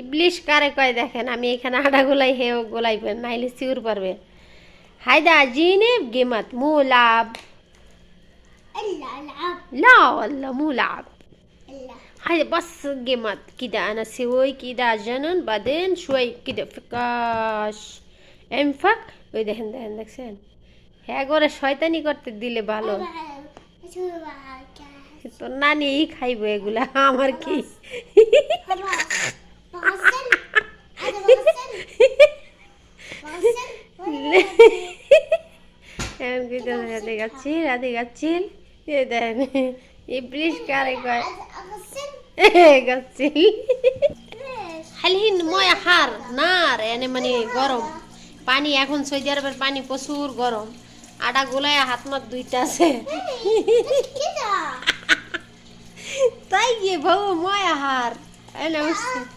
ইবলিশ কারে কয় দেখেন, আমি এখানে আটা গোলাই, হেও গোলাইবেন, নাইলে সিউর পারবে। হায়দা জিনে গেমাত মুলাব لا والله مو لعب. هاي بس جيمات كده انا سوي كده جنن بعدين شوي كده فكاش انفك ওই দেখেন দেখেন দেখছেন, হ্যাঁ করে শয়তানি করতে দিলে ভালো। তোর নানি খাইবো এগুলা, আমার কি রাধে গাচ্ছিল রাধে গাচ্ছিল দেন ইবলিশ কারে কয় গাচ্ছিল। হালহিন ময়া হার নার এনে মানে গরম পানি, এখন সৌদি আরবের পানি প্রচুর গরম। আটা গোলায় হাত মাত দুইটা আছে তাই গিয়ে বউ ময়া হার এনে